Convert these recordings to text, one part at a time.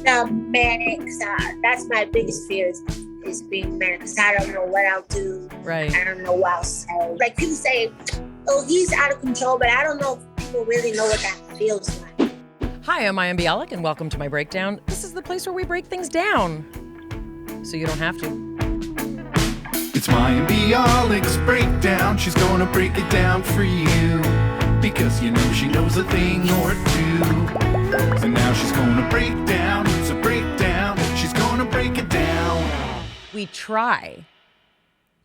Manic. That's my biggest fear is being manic, because I don't know what I'll do. Right. I don't know what I'll say. Like people say, oh, he's out of control, but I don't know if people really know what that feels like. Hi, I'm Mayim Bialik, and welcome to my breakdown. This is the place where we break things down, so you don't have to. It's Mayim Bialik's breakdown. She's gonna break it down for you, because you know she knows a thing or two. And now she's gonna break down. It's a breakdown. She's gonna break it down. We try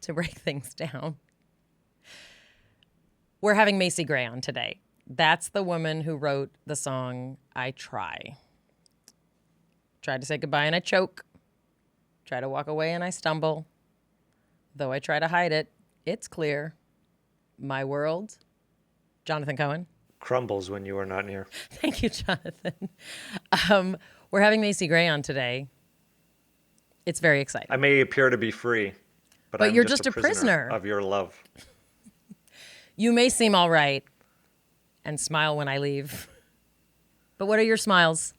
to break things down. We're having Macy Gray on today. That's the woman who wrote the song I Try. Tried to say goodbye and I choke. Try to walk away and I stumble. Though I try to hide it, it's clear. My world. Jonathan Cohen. Crumbles when you are not near. Thank you, Jonathan. We're having Macy Gray on today. It's very exciting. I may appear to be free, but I'm you're just a prisoner of your love. You may seem all right and smile when I leave. But what are your smiles?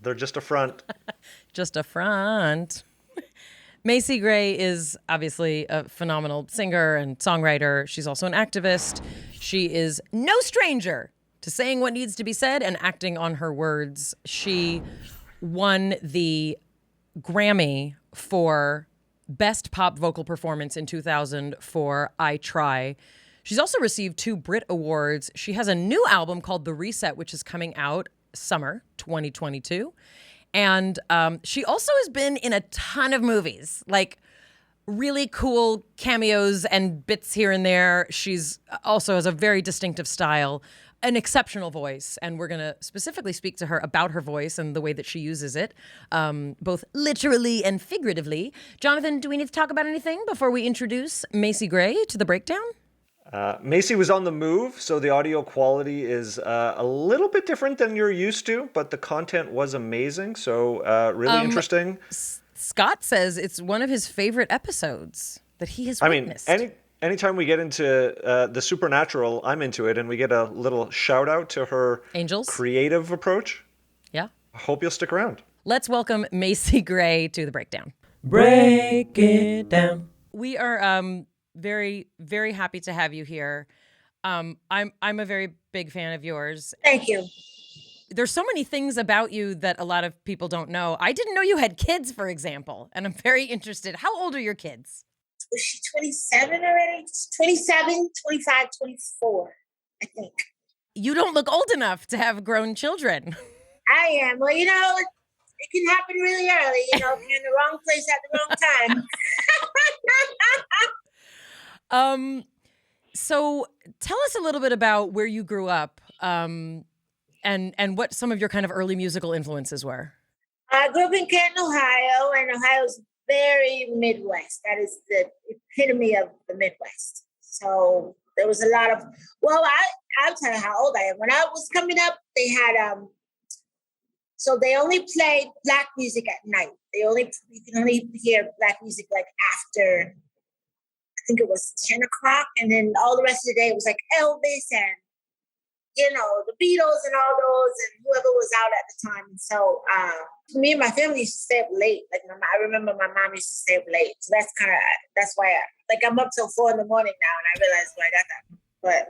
They're just a front. Just a front. Macy Gray is obviously a phenomenal singer and songwriter. She's also an activist. She is no stranger to saying what needs to be said and acting on her words. She won the Grammy for Best Pop Vocal Performance in 2000 for I Try. She's also received 2 Brit Awards. She has a new album called The Reset, which is coming out summer 2022. And she also has been in a ton of movies, like really cool cameos and bits here and there. She's also has a very distinctive style, an exceptional voice. And we're going to specifically speak to her about her voice and the way that she uses it, both literally and figuratively. Jonathan, do we need to talk about anything before we introduce Macy Gray to the breakdown? Macy was on the move, so the audio quality is a little bit different than you're used to, but the content was amazing, so really interesting. Scott says it's one of his favorite episodes that he has witnessed. Anytime we get into the supernatural, I'm into it, and we get a little shout out to her Angels creative approach. Yeah. I hope you'll stick around. Let's welcome Macy Gray to the breakdown. Break it down. We are very, very happy to have you here. I'm a very big fan of yours. Thank you. There's so many things about you that a lot of people don't know. I didn't know you had kids, for example, and I'm very interested. How old are your kids? Was she 27 already? 27, 25, 24, I think. You don't look old enough to have grown children. I am. Well, you know, it can happen really early, you know, if you're in the wrong place at the wrong time. So tell us a little bit about where you grew up, and what some of your kind of early musical influences were. I grew up in Canton, Ohio, and Ohio is very Midwest. That is the epitome of the Midwest. So there was a lot of, I'll tell you how old I am. When I was coming up, they had, so they only played Black music at night. You can only hear Black music like after, I think it was 10 o'clock. And then all the rest of the day, it was like Elvis and, you know, the Beatles and all those and whoever was out at the time. And so me and my family used to stay up late. Like I remember my mom used to stay up late. So that's why I'm up till 4 a.m. now, and I realized why I got that. But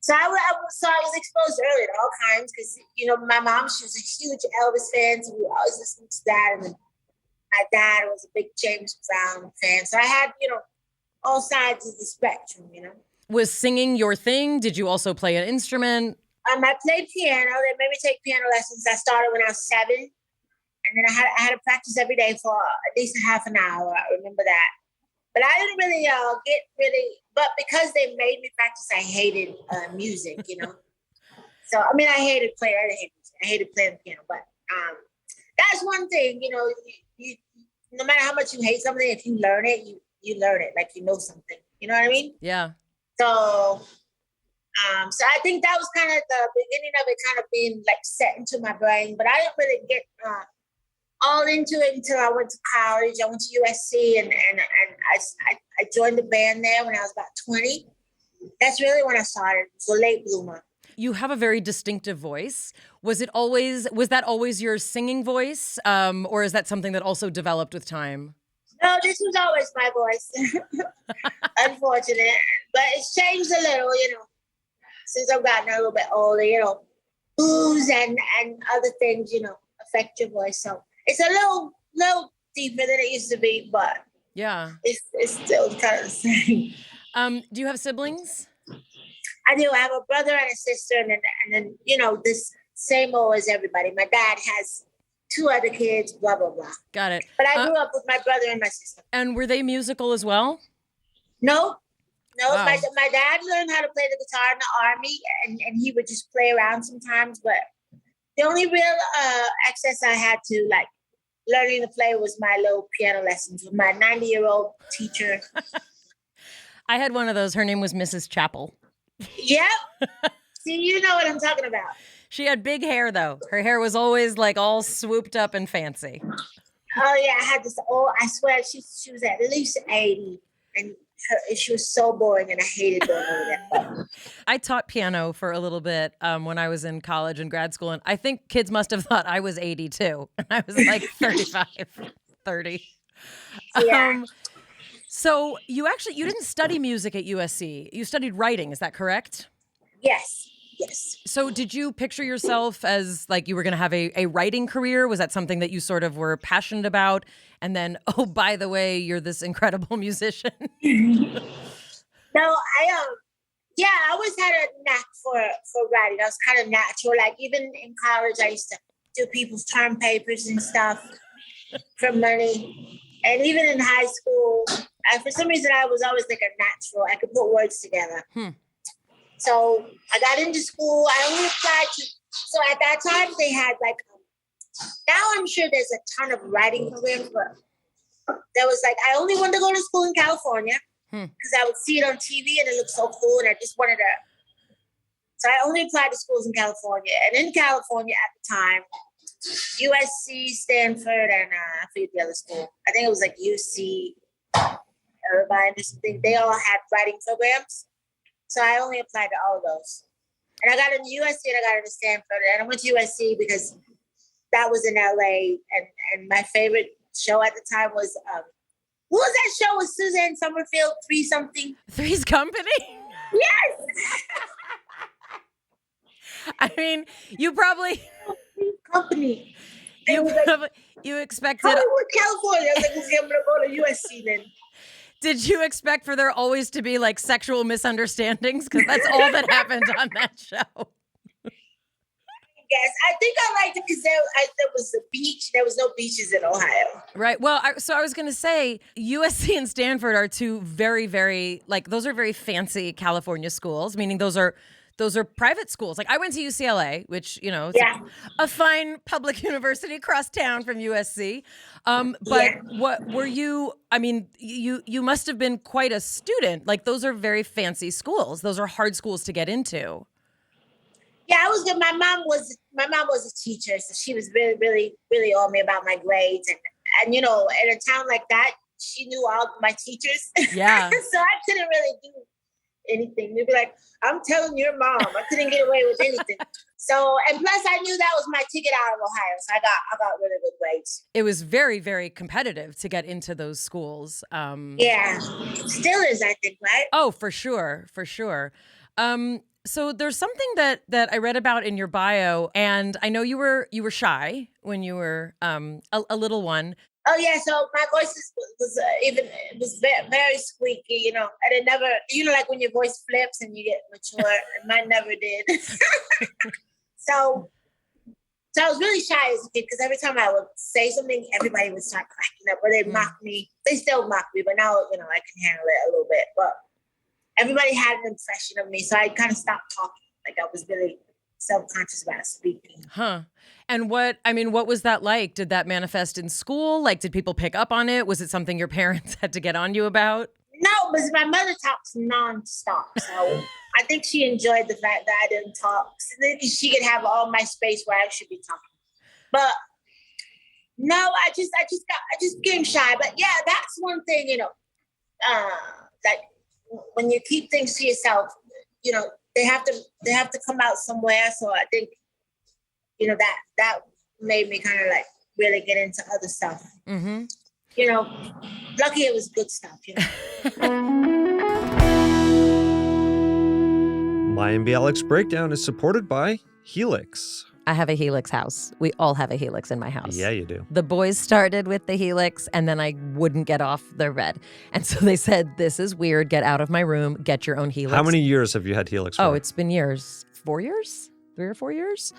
so I was exposed early to all kinds because, you know, my mom, she was a huge Elvis fan. So we were always listening to that. And then my dad was a big James Brown fan. So I had, you know, all sides of the spectrum, you know. Was singing your thing? Did you also play an instrument? I played piano. They made me take piano lessons. I started when I was 7. And then I had to practice every day for at least a half an hour. I remember that. But I didn't really but because they made me practice, I hated music, you know. So, I mean, I hated playing. I didn't hate music. I hated playing piano. But that's one thing, you know, you no matter how much you hate something, if you learn it, you learn it like you know something. You know what I mean? Yeah. So, so I think that was kind of the beginning of it kind of being like set into my brain, but I didn't really get all into it until I went to college. I went to USC and I joined the band there when I was about 20. That's really when I started. It was a late bloomer. you have a very distinctive voice. Was that always your singing voice? Or is that something that also developed with time? No, this was always my voice. Unfortunate. But it's changed a little, since I've gotten a little bit older, booze and other things, affect your voice. So it's a little deeper than it used to be, but yeah, it's still kind of the same. Do you have siblings? I do. I have a brother and a sister, and then this same old as everybody. My dad has 2 other kids, blah blah blah. Got it. But I grew up with my brother and my sister. And were they musical as well? No. Wow. My dad learned how to play the guitar in the army, and he would just play around sometimes. But the only real access I had to learning to play was my little piano lessons with my 90-year-old teacher. I had one of those. Her name was Mrs. Chappell. Yep. See, you know what I'm talking about. She had big hair, though. Her hair was always all swooped up and fancy. Oh, yeah. I had this I swear she was at least 80. And she was so boring, and I hated going over that. I taught piano for a little bit when I was in college and grad school. And I think kids must have thought I was 82. And I was 35, 30. Yeah. So you didn't study music at USC. You studied writing. Is that correct? Yes. So did you picture yourself as you were going to have a writing career? Was that something that you sort of were passionate about? And then, oh, by the way, you're this incredible musician. No, I always had a knack for writing. I was kind of natural. Even in college, I used to do people's term papers and stuff for money. And even in high school, for some reason, I was always a natural. I could put words together. So I got into school. I only applied so at that time they had now I'm sure there's a ton of writing programs, but there was I only wanted to go to school in California because I would see it on TV and it looked so cool, and I just wanted to. So I only applied to schools in California, and in California at the time, USC, Stanford, and I forget the other school. I think it was UC Irvine or something. They all had writing programs. So I only applied to all of those. And I got into USC and I got into Stanford. And I went to USC because that was in LA. And my favorite show at the time was, what was that show with Suzanne Summerfield? Three's Company? Yes! I mean, you probably... Three's Company. You expected... Hollywood, California. I was okay, I'm going to go to USC then. Did you expect for there always to be sexual misunderstandings? Because that's all that happened on that show. Yes, I think I liked it because there was a beach. There was no beaches in Ohio. Right. Well, I was going to say USC and Stanford are 2 very, very, those are very fancy California schools, meaning those are private schools. I went to UCLA, which, it's a fine public university across town from USC. What were you, you must have been quite a student. Those are very fancy schools. Those are hard schools to get into. Yeah, I was good. My mom was a teacher, so she was really, really, really on me about my grades. And in a town like that, she knew all my teachers. Yeah. So I couldn't really do anything. They'd be like, I'm telling your mom. I couldn't get away with anything. So, and plus I knew that was my ticket out of Ohio. So I got really good grades. It was very, very competitive to get into those schools. Yeah, still is, I think, right? Oh, for sure. For sure. So there's something that I read about in your bio, and I know you were shy when you were a little one. Oh yeah, so my voice was very squeaky, and it never, when your voice flips and you get mature, and mine never did. So I was really shy as a kid because every time I would say something, everybody would start cracking up, or they'd mock me. They still mock me, but now I can handle it a little bit. But everybody had an impression of me, so I kind of stopped talking. I was really self-conscious about speaking. Huh. And what was that like? Did that manifest in school? Did people pick up on it? Was it something your parents had to get on you about? No, because my mother talks nonstop. So I think she enjoyed the fact that I didn't talk. So then she could have all my space where I should be talking. But no, I just became shy. But yeah, that's one thing, that when you keep things to yourself, they have to come out somewhere. So I think, you know, that made me kind of like really get into other stuff. Mm-hmm. You know, lucky it was good stuff, you know. Mayim Bialik's Breakdown is supported by Helix. I have a Helix house. We all have a Helix in my house. Yeah, you do. The boys started with the Helix, and then I wouldn't get off their bed. And so they said, this is weird. Get out of my room. Get your own Helix. How many years have you had Helix for? Oh, it's been years. 4 years? 3 or 4 years?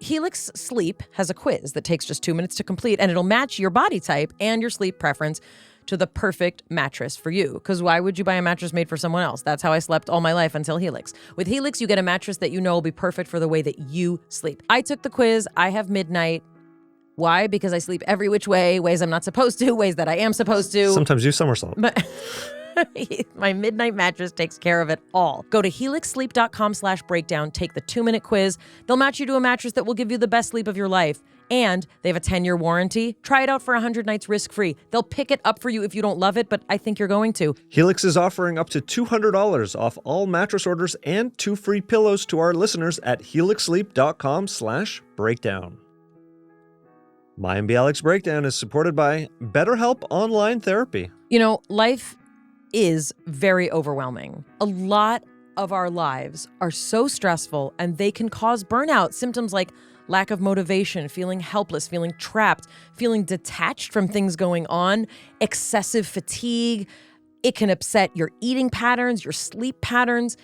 Helix Sleep has a quiz that takes just 2 minutes to complete, and it'll match your body type and your sleep preference to the perfect mattress for you. Because why would you buy a mattress made for someone else? That's how I slept all my life until Helix. With Helix, you get a mattress that you know will be perfect for the way that you sleep. I took the quiz. I have midnight. Why? Because I sleep every which way, ways I'm not supposed to, ways that I am supposed to. Sometimes you somersault. But my midnight mattress takes care of it all. Go to helixsleep.com/breakdown, take the 2-minute quiz. They'll match you to a mattress that will give you the best sleep of your life. And they have a 10-year warranty. Try it out for 100 nights risk-free. They'll pick it up for you if you don't love it, but I think you're going to. Helix is offering up to $200 off all mattress orders and 2 free pillows to our listeners at helixsleep.com/breakdown. Mayim Bialik's Breakdown is supported by BetterHelp Online Therapy. You know, life is very overwhelming. A lot of our lives are so stressful, and they can cause burnout. Symptoms like lack of motivation, feeling helpless, feeling trapped, feeling detached from things going on, excessive fatigue. It can upset your eating patterns, your sleep patterns.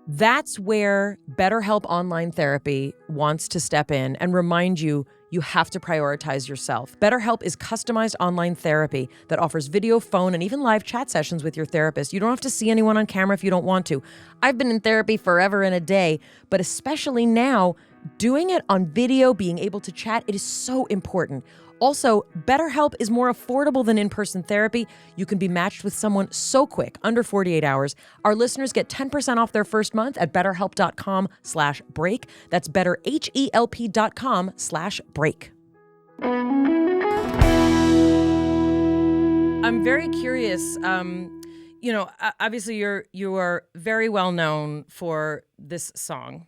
That's where BetterHelp Online Therapy wants to step in and remind you you have to prioritize yourself. BetterHelp is customized online therapy that offers video, phone, and even live chat sessions with your therapist. You don't have to see anyone on camera if you don't want to. I've been in therapy forever and a day, but especially now, doing it on video, being able to chat, it is so important. Also, BetterHelp is more affordable than in-person therapy. You can be matched with someone so quick, under 48 hours. Our listeners get 10% off their first month at betterhelp.com/break. That's betterhelp.com/break. I'm very curious. You know, obviously you are very well known for this song.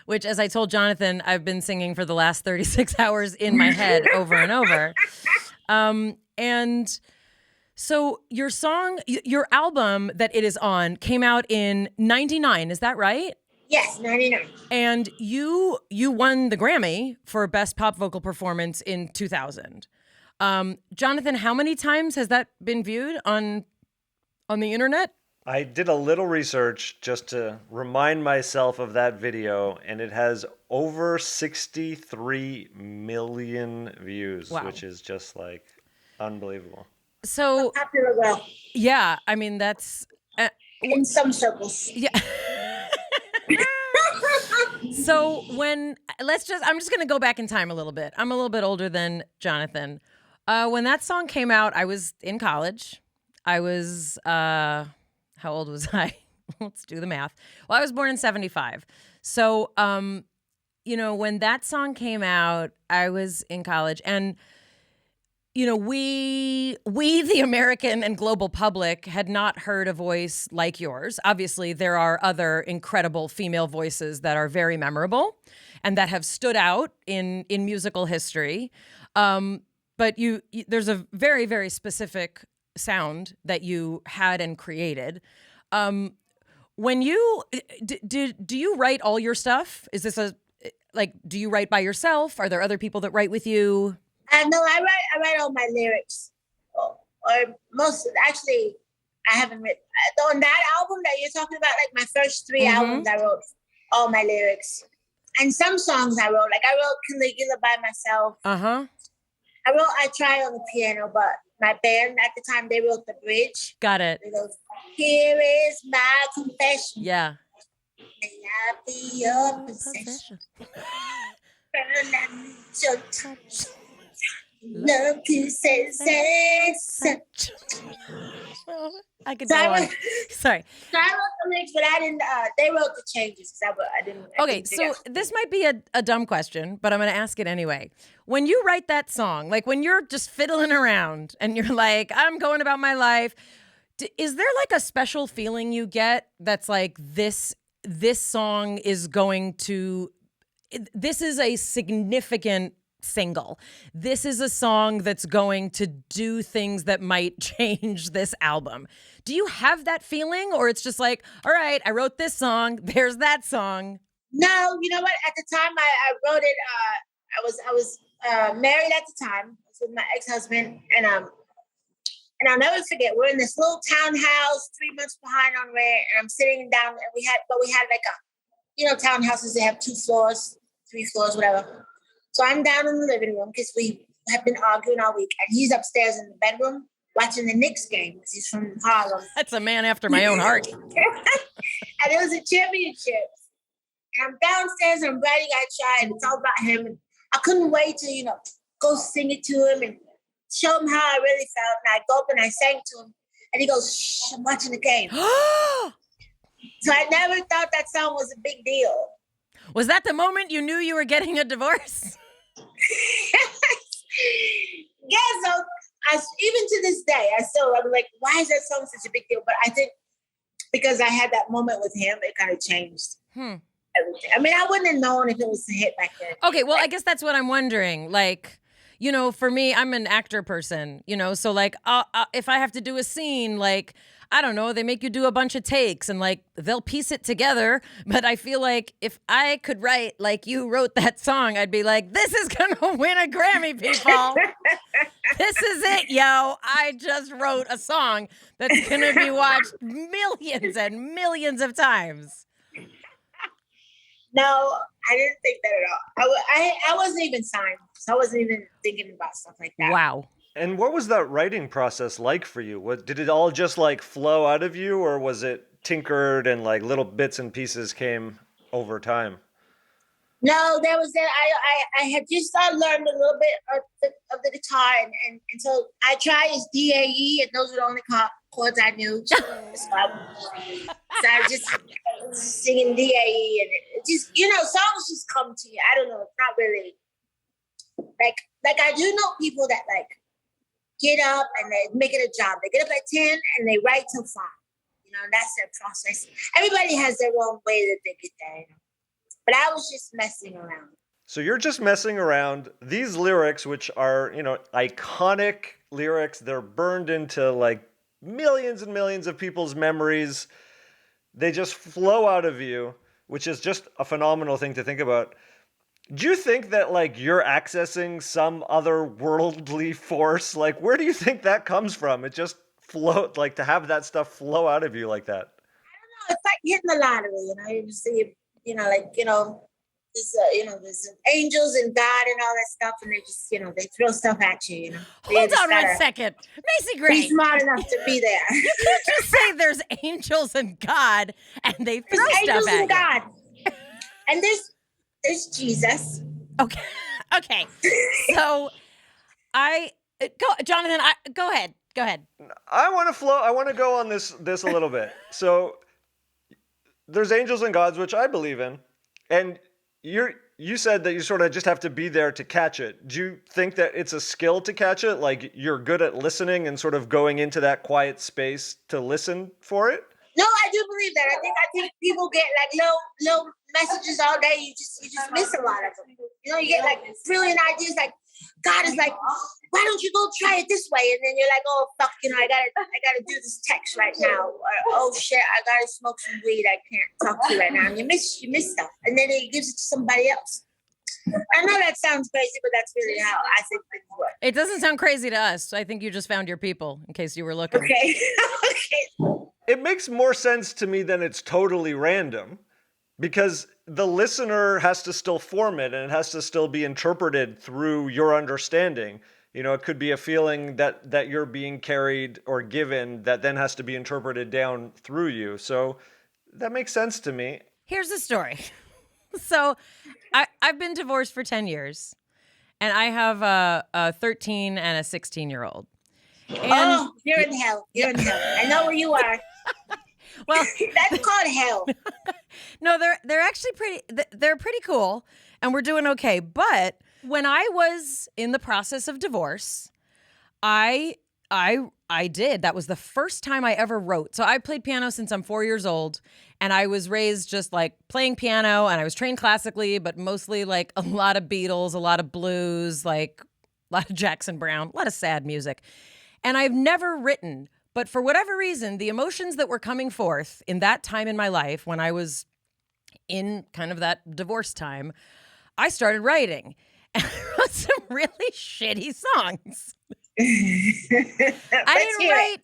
Which, as I told Jonathan, I've been singing for the last 36 hours in my head over and over. And so your song, your album that it is on came out in 99. Is that right? Yes, 99. And you won the Grammy for Best Pop Vocal Performance in 2000. Jonathan, how many times has that been viewed on the internet? I did a little research just to remind myself of that video, and it has over 63 million views, wow, which is just like unbelievable. So Popular, well, yeah, I mean, that's in some circles. yeah. So I'm just going to go back in time a little bit. I'm a little bit older than Jonathan. When that song came out, I was in college. I was, how old was I? Let's do the math. Well, I was born in 75. So, you know, when that song came out, I was in college, and, you know, we, the American and global public, had not heard a voice like yours. Obviously, there are other incredible female voices that are very memorable and that have stood out in musical history. But there's a very, very specific sound that you had and created. When you do you write all your stuff? Is this do you write by yourself? Are there other people that write with you? No, I write all my lyrics, or most. Actually, I haven't written on that album that you're talking about. Like my first 3 albums, I wrote all my lyrics, and some songs I wrote. Like I wrote Caligula by myself. I tried on the piano, but my band at the time, they wrote the bridge. Got it. It goes, here is my confession. Yeah. May I be your possession. Burn and your touch. Love kisses and such. I could go on. Sorry. So I wrote the lyrics, but I didn't. They wrote the changes. I didn't. Okay, so this might be a dumb question, but I'm going to ask it anyway. When you write that song, like when you're just fiddling around and you're like, I'm going about my life, Is there like a special feeling you get that's like this song is going to, this is a significant single. This is a song that's going to do things that might change this album. Do you have that feeling, or it's just like, all right, I wrote this song, there's that song? No, you know what? At the time I wrote it, I was married at the time. I was with my ex-husband, and I'll never forget. We're in this little townhouse, 3 months behind on rent, and I'm sitting down, and we had like townhouses. They have 2 floors, 3 floors, whatever. So I'm down in the living room because we have been arguing all week, and he's upstairs in the bedroom watching the Knicks game because he's from Harlem. That's a man after my own heart. And it was a championship. And I'm downstairs and I'm writing I Try, and it's all about him. And I couldn't wait to, go sing it to him and show him how I really felt. And I go up and I sang to him, and he goes, "Shh, I'm watching the game." So I never thought that song was a big deal. Was that the moment you knew you were getting a divorce? Yeah, so even to this day, I'm like, why is that song such a big deal? But I think because I had that moment with him, it kind of changed everything. I mean, I wouldn't have known if it was a hit back then. Okay, well, I guess that's what I'm wondering. Like, for me, I'm an actor person, so like if I have to do a scene, like, I don't know, they make you do a bunch of takes and like they'll piece it together. But I feel like if I could write like you wrote that song, I'd be like, this is going to win a Grammy, people. This is it, yo. I just wrote a song that's going to be watched millions and millions of times. No, I didn't think that at all. I wasn't even signed, so I wasn't even thinking about stuff like that. Wow. And what was that writing process like for you? Did it all just like flow out of you, or was it tinkered and like little bits and pieces came over time? No, there was that. I had just learned a little bit of the guitar, and so I tried is D-A-E, and those were the only chords I knew. So I was just singing D-A-E, and it just, songs just come to you. I don't know. It's not really like I do know people that like get up and they make it a job. They get up at 10 and they write till 5. That's their process. Everybody has their own way that they get there. But I was just messing around. So you're just messing around. These lyrics, which are, iconic lyrics, they're burned into like millions and millions of people's memories. They just flow out of you, which is just a phenomenal thing to think about. Do you think that like you're accessing some other worldly force? Like, where do you think that comes from? It just float, like to have that stuff flow out of you like that. I don't know. It's like hitting the lottery, You see, there's angels and God and all that stuff, and they just, they throw stuff at you. Hold on 1 second, Macy Gray. Be smart enough to be there. You can't just say there's angels and God, and they throw there's stuff angels at and you. God, and there's Jesus. Okay. So Jonathan, go ahead. I want to flow. I want to go on this a little bit. So there's angels and gods, which I believe in, and you said that you sort of just have to be there to catch it. Do you think that it's a skill to catch it? Like you're good at listening and sort of going into that quiet space to listen for it? No, I do believe that. I think people get like little messages all day. You just miss a lot of them. You get like brilliant ideas. Like God is like, why don't you go try it this way? And then you're like, oh fuck, I gotta do this text right now. Or oh shit, I gotta smoke some weed. I can't talk to you right now. And you miss stuff, and then he gives it to somebody else. I know that sounds crazy, but that's really how I think things work. It doesn't sound crazy to us. I think you just found your people, in case you were looking. Okay. Okay. It makes more sense to me than it's totally random, because the listener has to still form it, and it has to still be interpreted through your understanding. It could be a feeling that you're being carried or given that then has to be interpreted down through you. So that makes sense to me. Here's the story. So I've been divorced for 10 years, and I have a 13 and a 16-year-old. Oh, you're in hell. You're in hell. I know where you are. Well, that's called hell. No, they're actually they're pretty cool, and we're doing okay. But when I was in the process of divorce, I I did. That was the first time I ever wrote. So I played piano since I'm 4 years old, and I was raised just like playing piano, and I was trained classically, but mostly like a lot of Beatles, a lot of blues, like a lot of Jackson Brown, a lot of sad music. And I've never written, but for whatever reason, the emotions that were coming forth in that time in my life when I was in kind of that divorce time, I started writing. And I wrote some really shitty songs. I didn't write.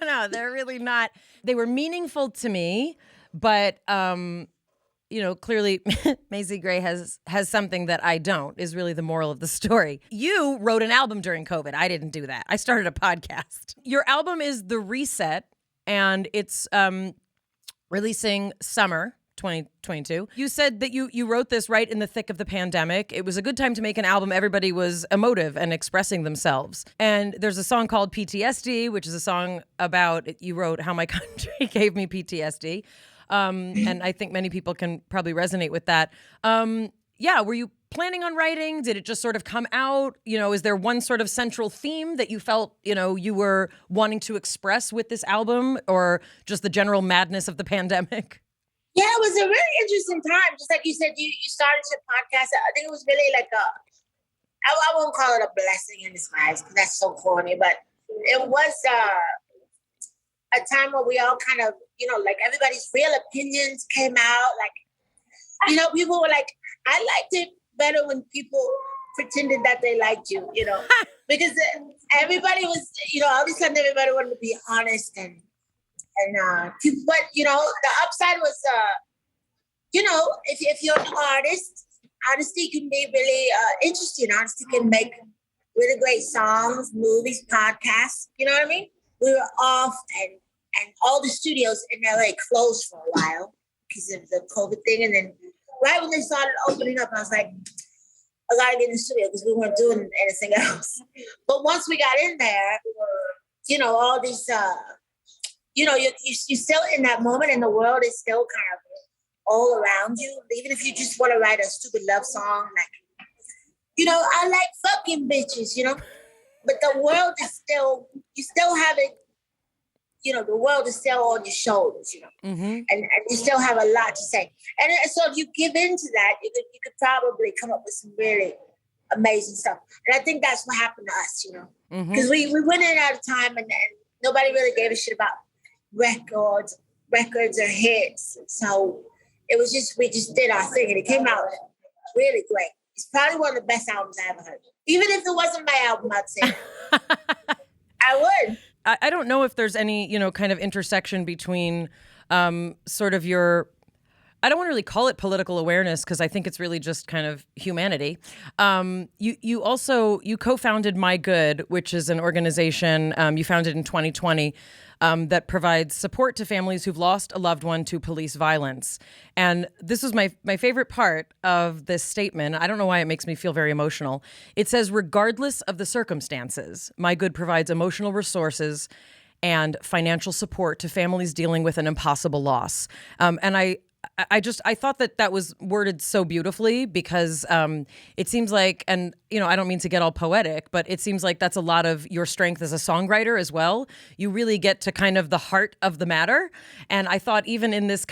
No, they're really not. They were meaningful to me, but clearly Macy Gray has something that I don't, is really the moral of the story. You wrote an album during COVID. I didn't do that. I started a podcast. Your album is The Reset, and it's releasing summer 2022. You said that you wrote this right in the thick of the pandemic. It was a good time to make an album. Everybody was emotive and expressing themselves. And there's a song called PTSD, which is a song about, you wrote how my country gave me PTSD. And I think many people can probably resonate with that. Were you planning on writing? Did it just sort of come out? Is there one sort of central theme that you felt, you were wanting to express with this album, or just the general madness of the pandemic? Yeah, it was a really interesting time. Just like you said, you started your podcast. I think it was really like I won't call it a blessing in disguise because that's so corny, but it was a time where we all kind of, like everybody's real opinions came out. Like, people were like, I liked it better when people pretended that they liked you, because everybody was, all of a sudden everybody wanted to be honest but the upside was, if you're an artist, honesty can be really interesting. Honesty can make really great songs, movies, podcasts. You know what I mean? We were off, and all the studios in LA closed for a while because of the COVID thing. And then right when they started opening up, I was like, I gotta get in the studio because we weren't doing anything else. But once we got in there, all these. You're still in that moment, and the world is still kind of all around you. Even if you just want to write a stupid love song, like, I like fucking bitches, but the world is still, you still have it, the world is still on your shoulders, and you still have a lot to say. And so if you give in to that, you could probably come up with some really amazing stuff. And I think that's what happened to us, because we went in at a time and nobody really gave a shit about records or hits. So it was we just did our thing, and it came out really great. It's probably one of the best albums I ever heard. Even if it wasn't my album, I'd say I would. I don't know if there's any, kind of intersection between sort of your, I don't want to really call it political awareness because I think it's really just kind of humanity. You co-founded My Good, which is an organization you founded in 2020 that provides support to families who've lost a loved one to police violence. And this was my favorite part of this statement. I don't know why it makes me feel very emotional. It says, regardless of the circumstances, My Good provides emotional resources and financial support to families dealing with an impossible loss. And I thought that was worded so beautifully because it seems like, and I don't mean to get all poetic, but it seems like that's a lot of your strength as a songwriter as well. You really get to kind of the heart of the matter. And I thought even in this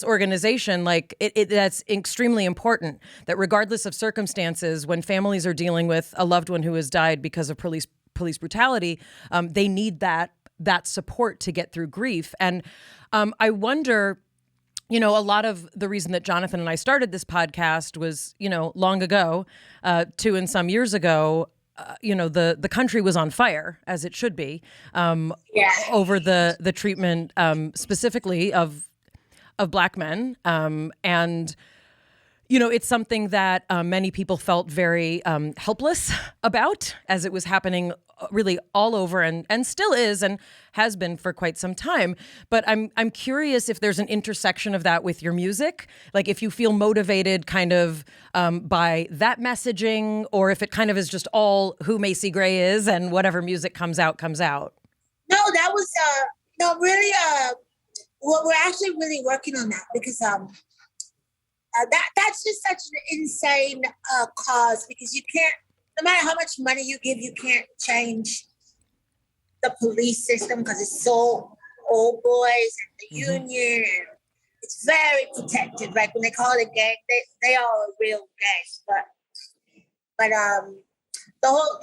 organization, like that's extremely important, that regardless of circumstances, when families are dealing with a loved one who has died because of police brutality, they need that support to get through grief. And I wonder, a lot of the reason that Jonathan and I started this podcast was, long ago, 2 and some years ago, the country was on fire, as it should be, over the treatment specifically of Black men. And it's something that many people felt very helpless about, as it was happening really all over and still is and has been for quite some time. But I'm curious if there's an intersection of that with your music, like if you feel motivated kind of by that messaging, or if it kind of is just all who Macy Gray is and whatever music comes out. No, that was really well, we're actually really working on that because that's just such an insane cause, because you can't, no matter how much money you give, you can't change the police system because it's so old boys and the union, and it's very protective. Like when they call it a gang, they are a real gang. But the whole,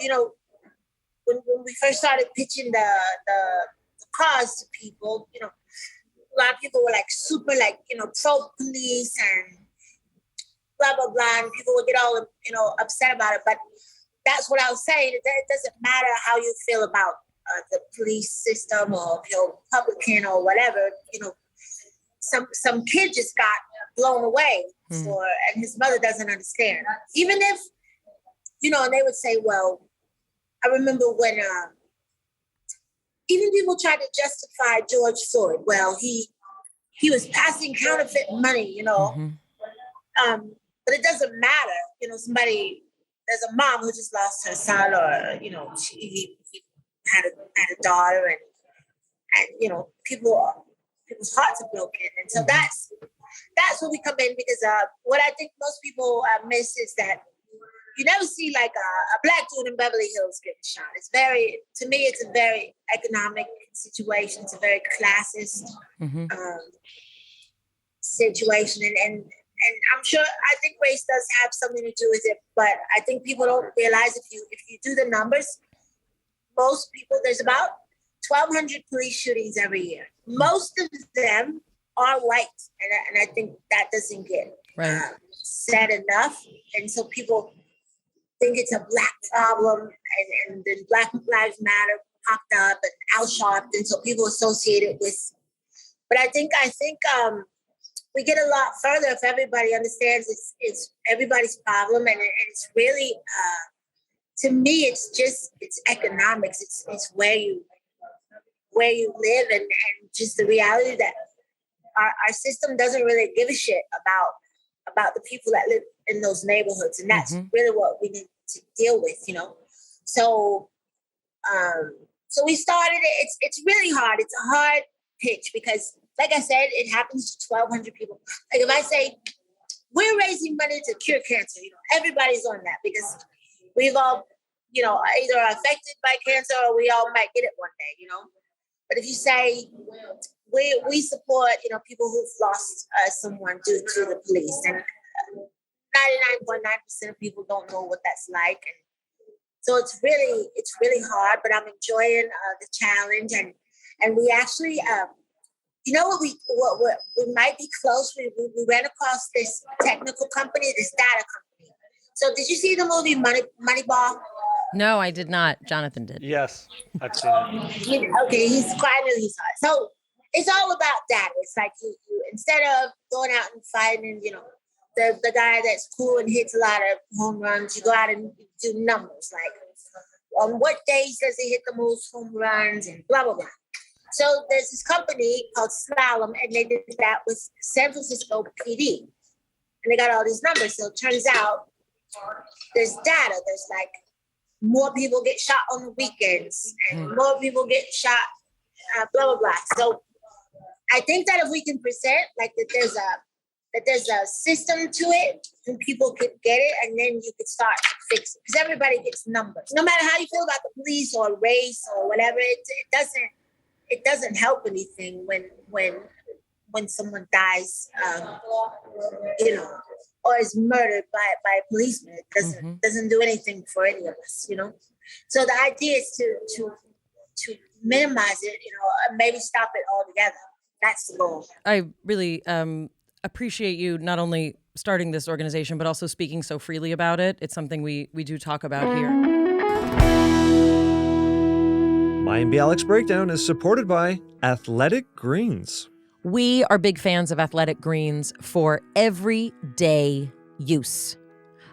when we first started pitching the cause to people, a lot of people were like super pro police and blah blah blah, and people would get all upset about it. But that's what I was saying. It doesn't matter how you feel about the police system or if you're Republican or whatever. Some kid just got blown away and his mother doesn't understand. Even if and they would say, well, I remember when even people tried to justify George Floyd. Well, he was passing counterfeit money, but it doesn't matter. There's a mom who just lost her son, or he had a daughter, and people's hearts are broken, and so that's where we come in, because what I think most people miss is that you never see like a black dude in Beverly Hills getting shot. To me, it's a very economic situation. It's a very classist situation. And I'm sure, I think race does have something to do with it, but I think people don't realize if you do the numbers, most people, there's about 1,200 police shootings every year. Most of them are white. And I think that doesn't get said enough. And so people think it's a black problem, and then Black Lives Matter popped up and Al Sharpton, so people associate it with. But I think we get a lot further if everybody understands it's everybody's problem, and it's really to me it's economics. It's where you live, and just the reality that our system doesn't really give a shit about the people that live in those neighborhoods, and that's really what we need to deal with, So, so we started it. It's really hard. It's a hard pitch because, like I said, it happens to 1,200 people. Like if I say we're raising money to cure cancer, everybody's on that because we've all, either are affected by cancer or we all might get it one day, But if you say we support, people who've lost someone due to the police, and 99.9% of people don't know what that's like, and so it's really hard. But I'm enjoying the challenge, and we actually, what we might be close. We ran across this technical company, this data company. So did you see the movie Moneyball? No, I did not. Jonathan did. Yes, I've seen it. Okay, he's quite new. He saw it. So it's all about data. It's like you instead of going out and finding, the guy that's cool and hits a lot of home runs, you go out and do numbers, like on what days does he hit the most home runs and blah, blah, blah. So there's this company called Slalom, and they did that with San Francisco PD. And they got all these numbers. So it turns out there's data. There's like more people get shot on the weekends and more people get shot, blah, blah, blah. So I think that if we can present like that there's a system to it, and people could get it, and then you could start to fix it. Because everybody gets numbers. No matter how you feel about the police or race or whatever, it doesn't help anything when someone dies, or is murdered by a policeman. It doesn't do anything for any of us, So the idea is to minimize it, and maybe stop it altogether. That's the goal. I really appreciate you not only starting this organization, but also speaking so freely about it. It's something we do talk about here. Mayim Bialik's Breakdown is supported by Athletic Greens. We are big fans of Athletic Greens for everyday use.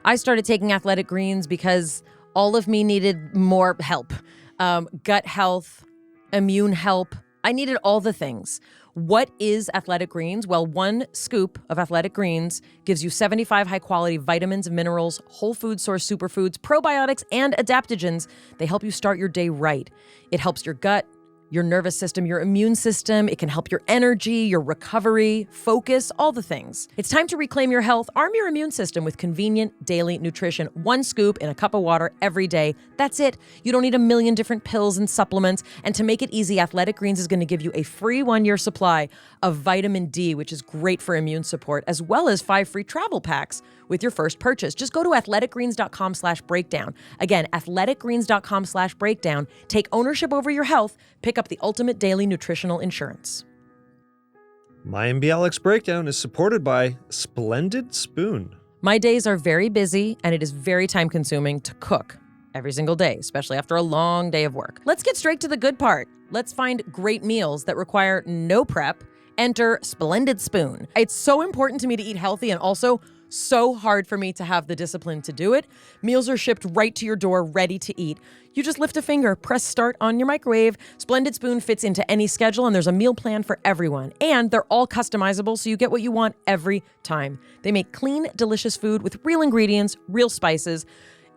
I started taking Athletic Greens because all of me needed more help. Gut health, immune help. I needed all the things. What is Athletic Greens? Well, one scoop of Athletic Greens gives you 75 high-quality vitamins, minerals, whole food source superfoods, probiotics, and adaptogens. They help you start your day right. It helps your gut, your nervous system, your immune system. It can help your energy, your recovery, focus, all the things. It's time to reclaim your health. Arm your immune system with convenient daily nutrition. 1 scoop in a cup of water every day. That's it. You don't need a million different pills and supplements. And to make it easy, Athletic Greens is going to give you a free 1-year supply of vitamin D, which is great for immune support, as well as 5 free travel packs with your first purchase. Just go to athleticgreens.com/breakdown. Again, athleticgreens.com/breakdown. Take ownership over your health. Pick up the ultimate daily nutritional insurance. Mayim Bialik's Breakdown is supported by Splendid Spoon. My days are very busy, and it is very time-consuming to cook every single day, especially after a long day of work. Let's get straight to the good part. Let's find great meals that require no prep. Enter Splendid Spoon. It's so important to me to eat healthy and also so hard for me to have the discipline to do it. Meals are shipped right to your door, ready to eat. You just lift a finger, press start on your microwave. Splendid Spoon fits into any schedule, and there's a meal plan for everyone. And they're all customizable, so you get what you want every time. They make clean, delicious food with real ingredients, real spices.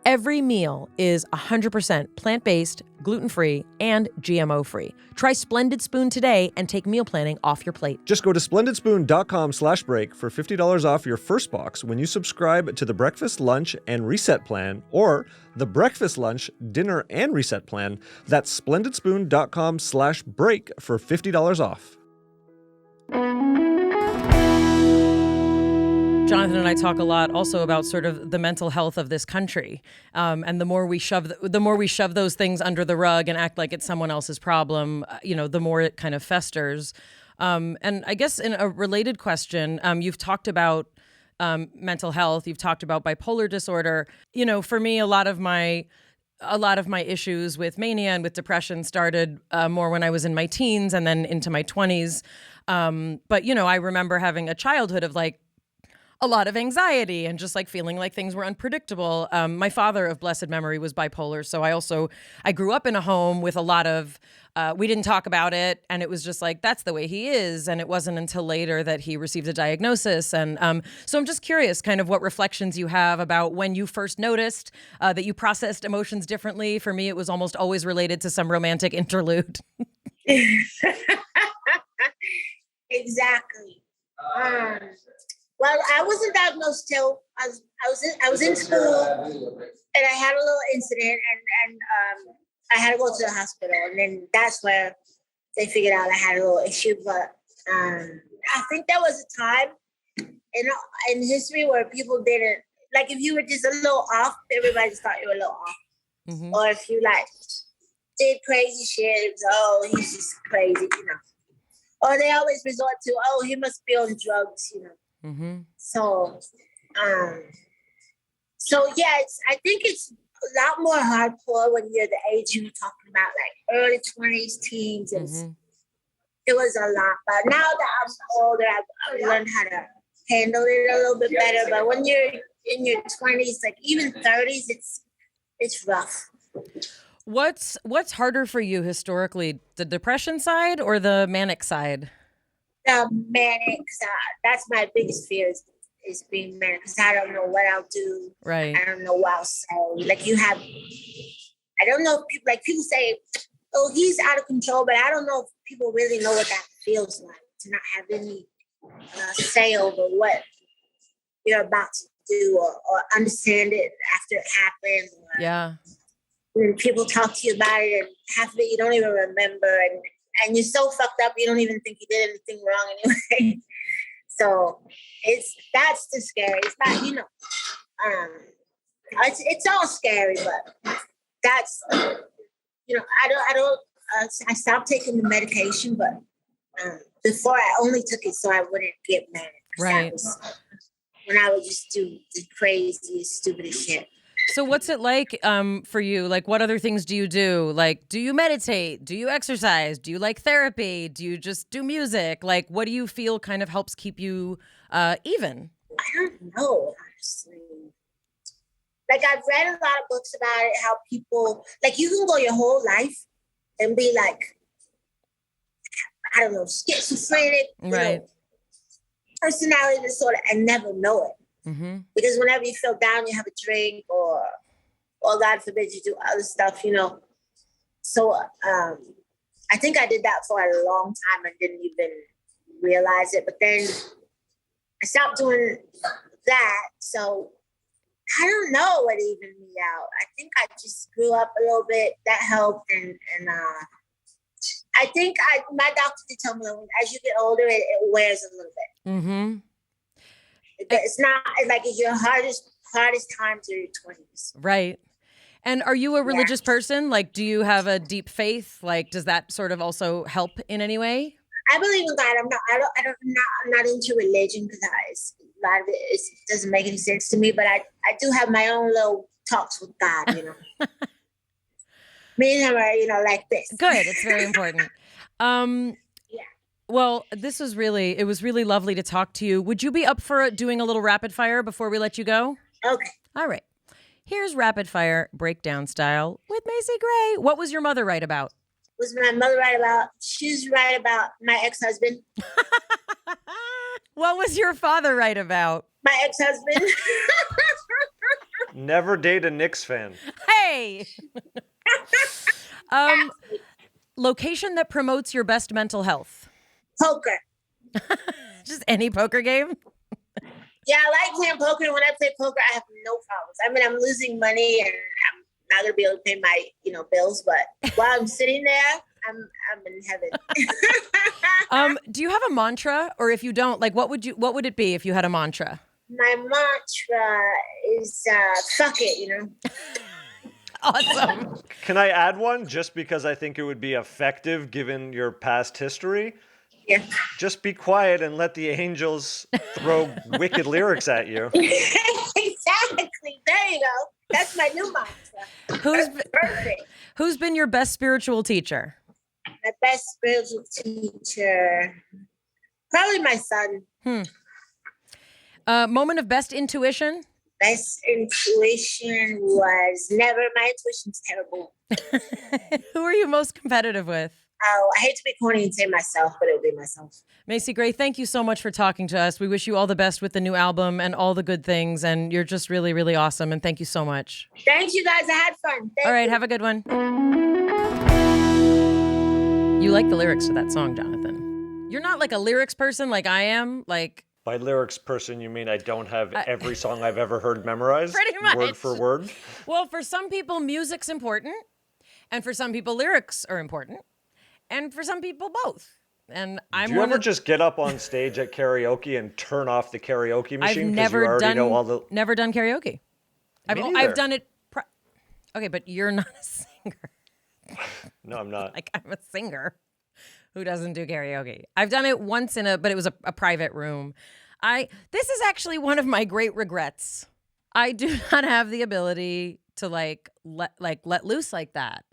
Every meal is 100% plant-based, gluten-free, and GMO-free. Try Splendid Spoon today and take meal planning off your plate. Just go to splendidspoon.com/break for $50 off your first box when you subscribe to the breakfast, lunch, and reset plan, or the breakfast, lunch, dinner, and reset plan. That's splendidspoon.com/break for $50 off. Jonathan and I talk a lot also about sort of the mental health of this country, and the more we shove those things under the rug and act like it's someone else's problem, the more it kind of festers. And I guess in a related question, you've talked about mental health. You've talked about bipolar disorder. For me, a lot of my issues with mania and with depression started more when I was in my teens and then into my 20s. But I remember having a childhood of a lot of anxiety and just feeling like things were unpredictable. My father of blessed memory was bipolar. So I grew up in a home with a lot of, we didn't talk about it. And it was just that's the way he is. And it wasn't until later that he received a diagnosis. And so I'm just curious kind of what reflections you have about when you first noticed that you processed emotions differently. For me, it was almost always related to some romantic interlude. Exactly. Well, I wasn't diagnosed till I was in school, and I had a little incident, and I had to go to the hospital, and then that's where they figured out I had a little issue. But I think there was a time in history where people didn't if you were just a little off, everybody just thought you were a little off, or if you did crazy shit, it was, he's just crazy, or they always resort to, he must be on drugs, Mm-hmm. So yeah, I think it's a lot more hardcore when you're the age you were talking about, early 20s, teens. It was a lot. But now that I'm older, I've learned how to handle it a little bit better. But when you're in your 20s, even 30s, it's rough. What's harder for you historically, the depression side or the manic side? The manic side. That's my biggest fear is being manic, because I don't know what I'll do. Right. I don't know what I'll say. I don't know if people say, he's out of control, but I don't know if people really know what that feels like, to not have any say over what you're about to do or understand it after it happens. Yeah. When people talk to you about it, and half of it you don't even remember, and you're so fucked up you don't even think you did anything wrong anyway. So that's the scary. It's not, it's all scary, but that's I stopped taking the medication, but before I only took it so I wouldn't get mad. Right. When I would just do the craziest, stupidest shit. So what's it like for you? What other things do you do? Do you meditate? Do you exercise? Do you like therapy? Do you just do music? What do you feel kind of helps keep you even? I don't know, honestly. I've read a lot of books about it, how people, you can go your whole life and be I don't know, schizophrenic, right, personality disorder, and never know it. Mm-hmm. Because whenever you feel down, you have a drink, or God forbid you do other stuff, So I think I did that for a long time and didn't even realize it. But then I stopped doing that. So I don't know what evened me out. I think I just grew up a little bit. That helped. And I think my doctor did tell me as you get older, it wears a little bit. Mm-hmm. It's not like it's your hardest times are your 20s. Right. And are you a religious person? Like, do you have a deep faith? Like, does that sort of also help in any way? I believe in God. I'm not into religion because a lot of it doesn't make any sense to me. But I do have my own little talks with God. Me and him are like this. Good. It's very important. Yeah. Well, it was really lovely to talk to you. Would you be up for doing a little rapid fire before we let you go? Okay. All right. Here's rapid fire breakdown style with Macy Gray. What was your mother write about? Was my mother right about? She's right about my ex-husband. What was your father write about? My ex-husband. Never date a Knicks fan. Hey! Location that promotes your best mental health. Poker. Just any poker game? Yeah, I like playing poker. And when I play poker, I have no problems. I mean, I'm losing money and I'm not going to be able to pay my, bills. But while I'm sitting there, I'm in heaven. Do you have a mantra? Or if you don't, like, what would it be if you had a mantra? My mantra is, fuck it, Awesome. Can I add one just because I think it would be effective given your past history? Yeah. Just be quiet and let the angels throw wicked lyrics at you. Exactly. There you go. That's my new mantra. Perfect. Who's been your best spiritual teacher? My best spiritual teacher, probably my son. Moment of best intuition? Best intuition was never. My intuition's terrible. Who are you most competitive with? Oh, I hate to be corny and say myself, but it would be myself. Macy Gray, thank you so much for talking to us. We wish you all the best with the new album and all the good things. And you're just really, really awesome. And thank you so much. Thank you, guys. I had fun. All right. Have a good one. You like the lyrics to that song, Jonathan. You're not like a lyrics person like I am. Like, by lyrics person, you mean I don't have every song I've ever heard memorized? Pretty much. Word for word? Well, for some people, music's important. And for some people, lyrics are important. And for some people, both. And I'm Do you ever just get up on stage at karaoke and turn off the karaoke machine because you already know all the... Never done karaoke. I've done it... Okay, but you're not a singer. No, I'm not. Like, I'm a singer who doesn't do karaoke. I've done it once but it was a private room. This is actually one of my great regrets. I do not have the ability to let loose like that.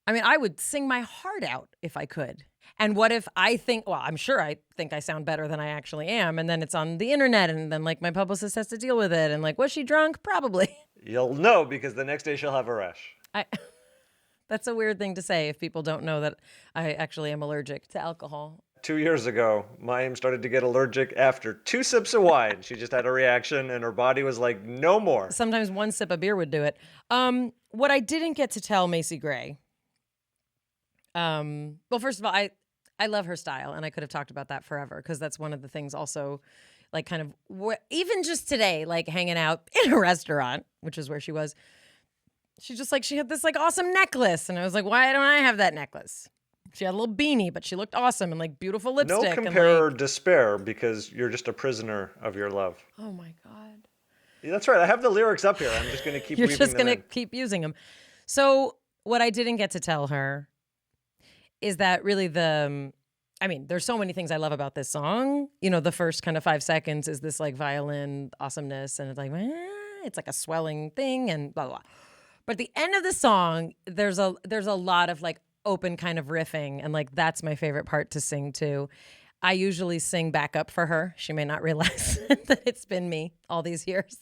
I mean, I would sing my heart out if I could. And what if I'm sure I think I sound better than I actually am. And then it's on the internet and then like my publicist has to deal with it. And like, was she drunk? Probably. You'll know because the next day she'll have a rash. That's a weird thing to say if people don't know that I actually am allergic to alcohol. 2 years ago, Mayim started to get allergic after 2 sips of wine. She just had a reaction and her body was like, no more. Sometimes 1 sip of beer would do it. What I didn't get to tell Macy Gray. Well, first of all, I love her style and I could have talked about that forever because that's one of the things also like kind of even just today, like hanging out in a restaurant, which is where she was. She had this like awesome necklace. And I was like, why don't I have that necklace? She had a little beanie, but she looked awesome and like beautiful lipstick. No compare or despair because you're just a prisoner of your love. Oh my God. Yeah, that's right. I have the lyrics up here. I'm just going to keep You're weaving just going to them in. keep using them. So what I didn't get to tell her is that really there's so many things I love about this song. You know, the first kind of 5 seconds is this like violin awesomeness and it's like, it's like a swelling thing and blah, blah, blah. But at the end of the song, there's a lot of like open kind of riffing and like that's my favorite part to sing to. I usually sing backup for her. She may not realize that it's been me all these years.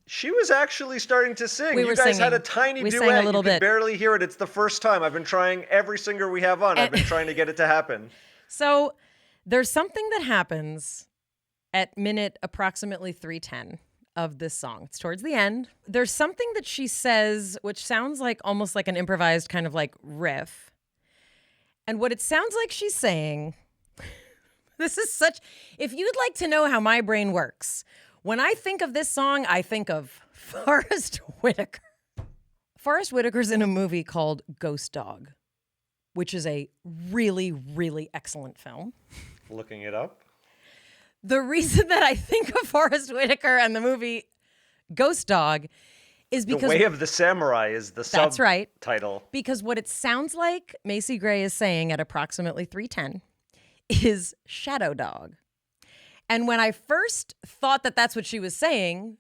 She was actually starting to sing. We you were guys singing. had a tiny We duet. sang a little you could bit. barely hear it. It's the first time. I've been trying every singer we have on. I've been trying to get it to happen. So there's something that happens at minute approximately 3:10 of this song. It's towards the end. There's something that she says, which sounds like almost like an improvised kind of like riff. And what it sounds like she's saying, this is such, if you'd like to know how my brain works, when I think of this song, I think of Forrest Whitaker. Forrest Whitaker's in a movie called Ghost Dog, which is a really, really excellent film. Looking it up. The reason that I think of Forrest Whitaker and the movie Ghost Dog is because The Way of the Samurai is the that's right. title. Because what it sounds like Macy Gray is saying at approximately 3:10 is Shadow Dog. And when I first thought that that's what she was saying,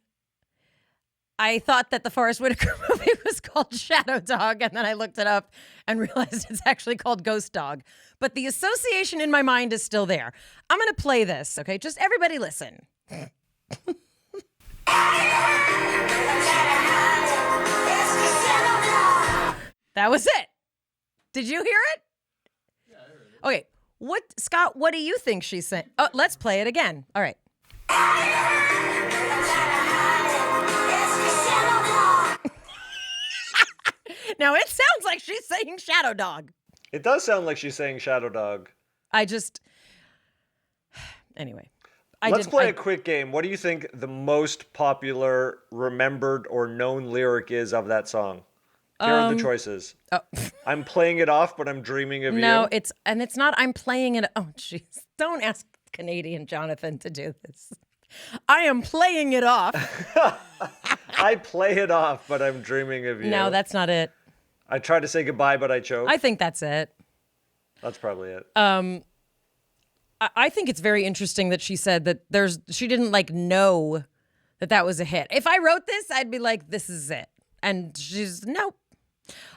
I thought that the Forrest Whitaker movie was called Shadow Dog, and then I looked it up and realized it's actually called Ghost Dog. But the association in my mind is still there. I'm going to play this, okay? Just everybody listen. That was it. Did you hear it? Yeah, I heard it. Okay. Scott, what do you think she's saying? Oh, let's play it again. All right. Now, it sounds like she's saying Shadow Dog. It does sound like she's saying Shadow Dog. Anyway. Let's play a quick game. What do you think the most popular, remembered, or known lyric is of that song? Here are the choices. Oh. I'm playing it off, but I'm dreaming of you. No, it's not I'm playing it. Oh, jeez. Don't ask Canadian Jonathan to do this. I am playing it off. I play it off, but I'm dreaming of you. No, that's not it. I tried to say goodbye, but I choked. I think that's it. That's probably it. I think it's very interesting that she said that she didn't know that was a hit. If I wrote this, I'd be like, this is it. And she's, nope.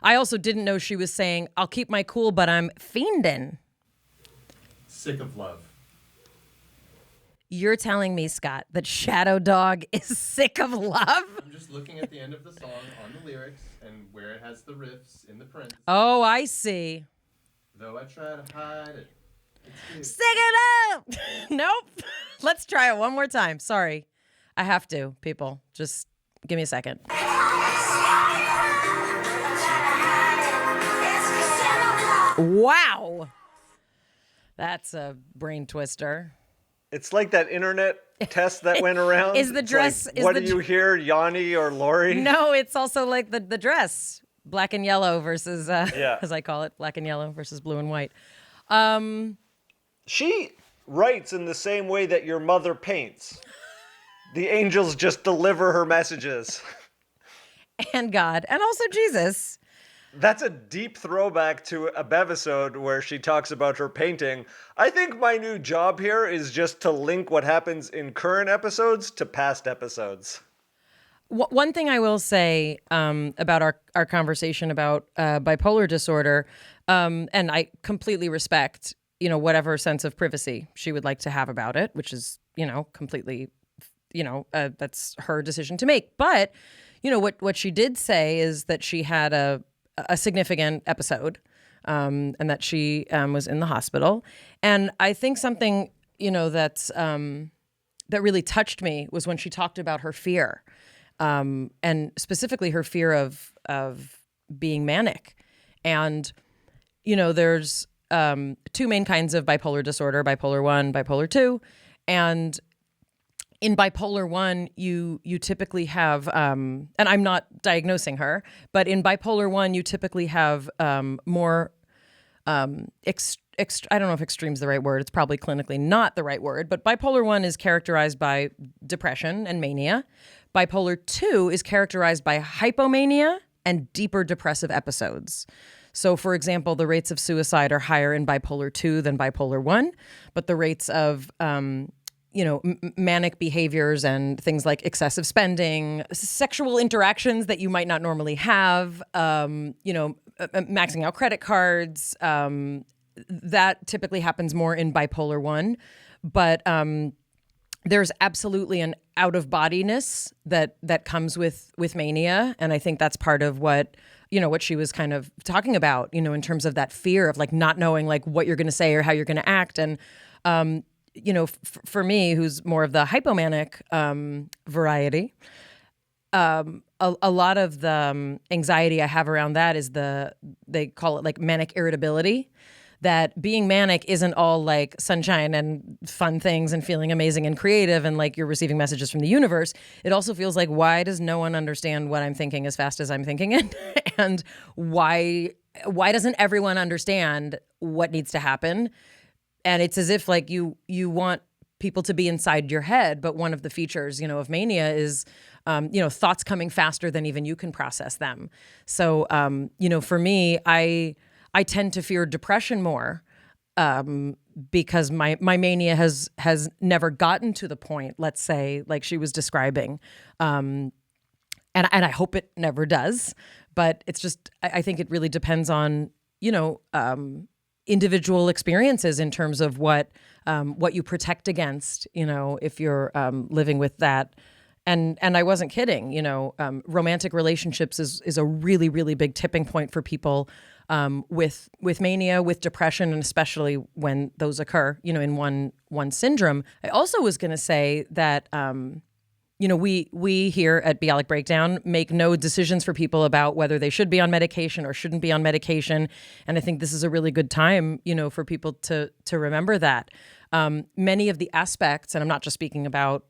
I also didn't know she was saying, I'll keep my cool, but I'm fiendin'. Sick of love. You're telling me, Scott, that Shadow Dog is sick of love? I'm just looking at the end of the song on the lyrics and where it has the riffs in the print. Oh, I see. Though I try to hide it. Sick it up! Nope. Let's try it one more time. Sorry. I have to, people. Just give me a second. Wow. That's a brain twister. It's like that internet test that went around. Is the dress... Like, what do you hear, Yanni or Lori? No, it's also like the dress. Black and yellow versus, as I call it, black and yellow versus blue and white. She writes in the same way that your mother paints. The angels just deliver her messages. And God. And also Jesus. That's a deep throwback to a Bevisode where she talks about her painting. I think my new job here is just to link what happens in current episodes to past episodes. One thing I will say about our conversation about bipolar disorder, and I completely respect, whatever sense of privacy she would like to have about it, which is, completely, that's her decision to make. But, what she did say is that she had a significant episode, and that she was in the hospital. And I think something, that really touched me was when she talked about her fear. And specifically her fear of being manic. And, there's two main kinds of bipolar disorder, bipolar 1, bipolar 2. And in bipolar 1, you typically have, and I'm not diagnosing her, but in bipolar 1, you typically have more, I don't know if extreme is the right word. It's probably clinically not the right word, but bipolar 1 is characterized by depression and mania. Bipolar 2 is characterized by hypomania and deeper depressive episodes. So, for example, the rates of suicide are higher in bipolar 2 than bipolar 1, but the rates of, manic behaviors and things like excessive spending, sexual interactions that you might not normally have, maxing out credit cards, that typically happens more in bipolar 1. But there's absolutely an out-of-bodiness that comes with mania, and I think that's part of what she was kind of talking about, in terms of that fear of not knowing what you're going to say or how you're going to act. And for me, who's more of the hypomanic variety, a lot of the anxiety I have around that is they call it manic irritability. that being manic isn't all like sunshine and fun things and feeling amazing and creative and like you're receiving messages from the universe. It also feels like, why does no one understand what I'm thinking as fast as I'm thinking it? And why doesn't everyone understand what needs to happen? And it's as if like you want people to be inside your head, but one of the features, of mania is, thoughts coming faster than even you can process them. So, for me, I tend to fear depression more because my mania has never gotten to the point, let's say, like she was describing, and I hope it never does. But it's just I think it really depends on individual experiences in terms of what you protect against. If you're living with that. And I wasn't kidding, romantic relationships is a really, really big tipping point for people with mania, with depression, and especially when those occur, in one syndrome. I also was going to say that, we here at Bialik Breakdown make no decisions for people about whether they should be on medication or shouldn't be on medication. And I think this is a really good time, for people to remember that. Many of the aspects, and I'm not just speaking about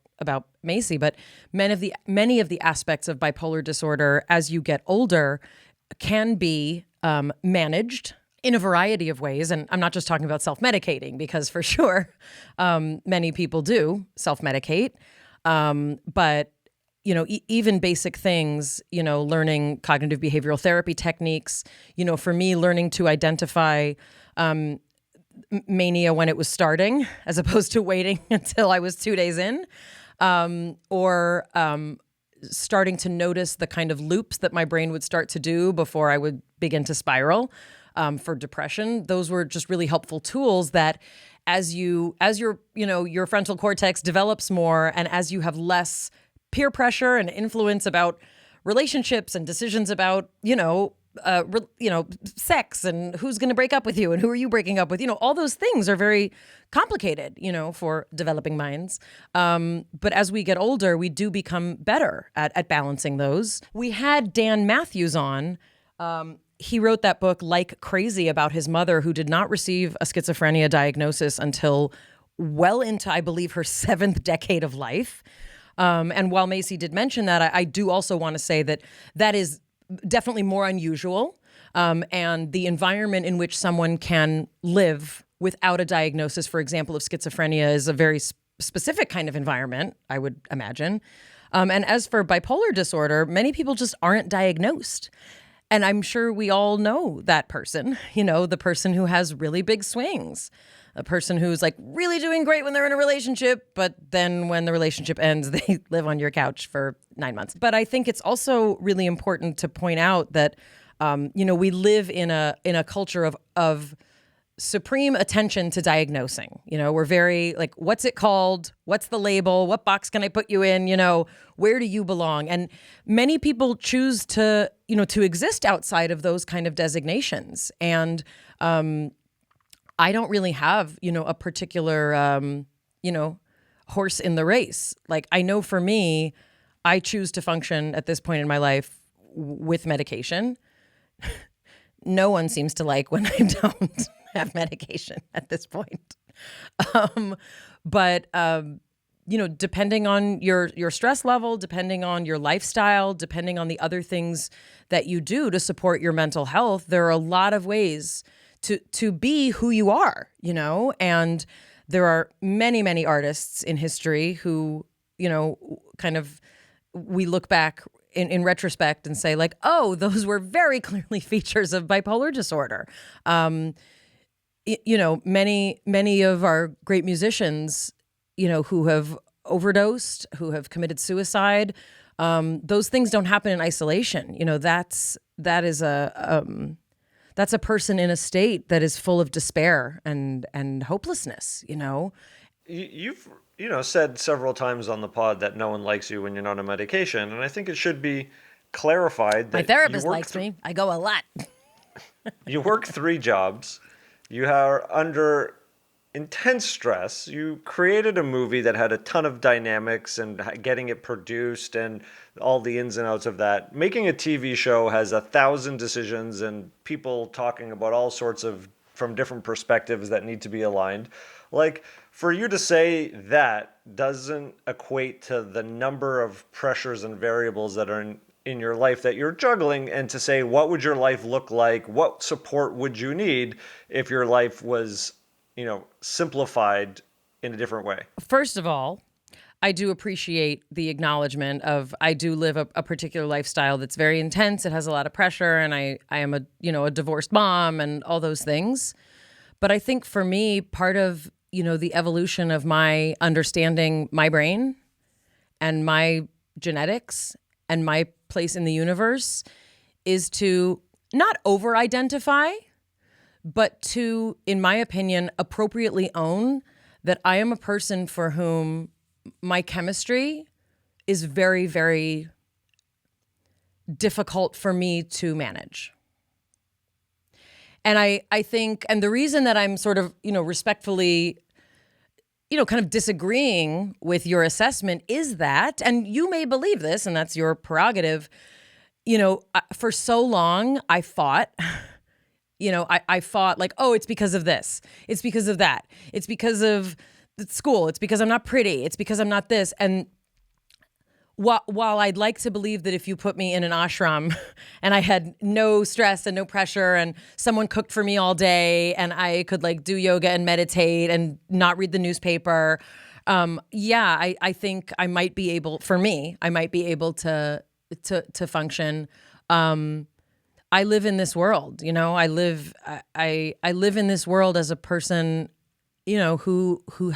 Macy, but many of the aspects of bipolar disorder as you get older can be managed in a variety of ways. And I'm not just talking about self-medicating, because for sure many people do self-medicate. But even basic things, learning cognitive behavioral therapy techniques, for me, learning to identify mania when it was starting, as opposed to waiting until I was 2 days in. Or starting to notice the kind of loops that my brain would start to do before I would begin to spiral for depression. Those were just really helpful tools that as your frontal cortex develops more, and as you have less peer pressure and influence about relationships and decisions about, sex and who's going to break up with you and who are you breaking up with, all those things are very complicated, for developing minds. But as we get older, we do become better at balancing those. We had Dan Matthews on. He wrote that book Like Crazy about his mother, who did not receive a schizophrenia diagnosis until well into, I believe, her 7th decade of life. And while Macy did mention that, I do also want to say that is definitely more unusual. And the environment in which someone can live without a diagnosis, for example, of schizophrenia, is a very specific kind of environment, I would imagine. And as for bipolar disorder, many people just aren't diagnosed. And I'm sure we all know that person, the person who has really big swings, a person who's like really doing great when they're in a relationship, but then when the relationship ends, they live on your couch for 9 months. But I think it's also really important to point out that, we live in a culture of supreme attention to diagnosing. We're very like, what's it called? What's the label? What box can I put you in? Where do you belong? And many people choose to exist outside of those kind of designations. And I don't really have, a particular, horse in the race. Like, I know for me, I choose to function at this point in my life with medication. No one seems to like when I don't have medication at this point. But depending on your stress level, depending on your lifestyle, depending on the other things that you do to support your mental health, there are a lot of ways to be who you are, and there are many, many artists in history who, kind of, we look back in retrospect and say like, oh, those were very clearly features of bipolar disorder. Many of our great musicians, who have overdosed, who have committed suicide, those things don't happen in isolation. That's a person in a state that is full of despair and hopelessness. You've said several times on the pod that no one likes you when you're not on medication, and I think it should be clarified that my therapist likes me. I go a lot. You work 3 jobs. You are under intense stress. You created a movie that had a ton of dynamics and getting it produced and all the ins and outs of that. Making a TV show has 1,000 decisions and people talking about all sorts of from different perspectives that need to be aligned. Like, for you to say that doesn't equate to the number of pressures and variables that are in your life that you're juggling, and to say, what would your life look like? What support would you need if your life was, simplified in a different way? First of all, I do appreciate the acknowledgement of I do live a particular lifestyle that's very intense. It has a lot of pressure, and I am a divorced mom and all those things. But I think for me, part of, the evolution of my understanding my brain and my genetics and my place in the universe is to not over-identify, but to, in my opinion, appropriately own that I am a person for whom my chemistry is very, very difficult for me to manage. And I think, and the reason that I'm sort of, respectfully, kind of disagreeing with your assessment is that, and you may believe this, and that's your prerogative, for so long I fought, I fought like, oh, it's because of this. It's because of that. It's because of school. It's because I'm not pretty. It's because I'm not this. And while I'd like to believe that if you put me in an ashram and I had no stress and no pressure and someone cooked for me all day and I could like do yoga and meditate and not read the newspaper, I think I might be able, for me, I might be able to function. I live in this world, I live in this world as a person, who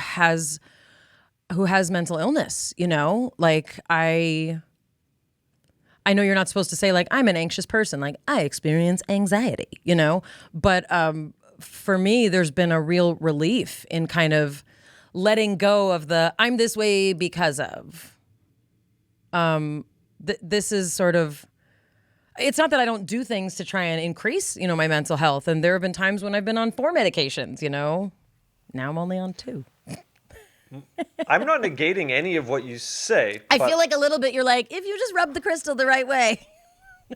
has mental illness, like I know you're not supposed to say like, I'm an anxious person, like I experience anxiety, but for me, there's been a real relief in kind of letting go of the, I'm this way because of, this is sort of, it's not that I don't do things to try and increase, my mental health. And there have been times when I've been on 4 medications, now I'm only on 2. I'm not negating any of what you say. I feel like a little bit you're like, if you just rub the crystal the right way.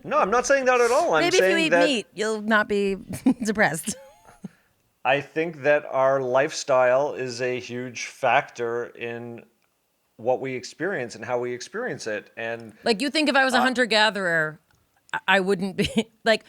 No, I'm not saying that at all. Maybe if you eat meat, you'll not be depressed. I think that our lifestyle is a huge factor in what we experience and how we experience it. And like, you think if I was a hunter-gatherer, I wouldn't be like,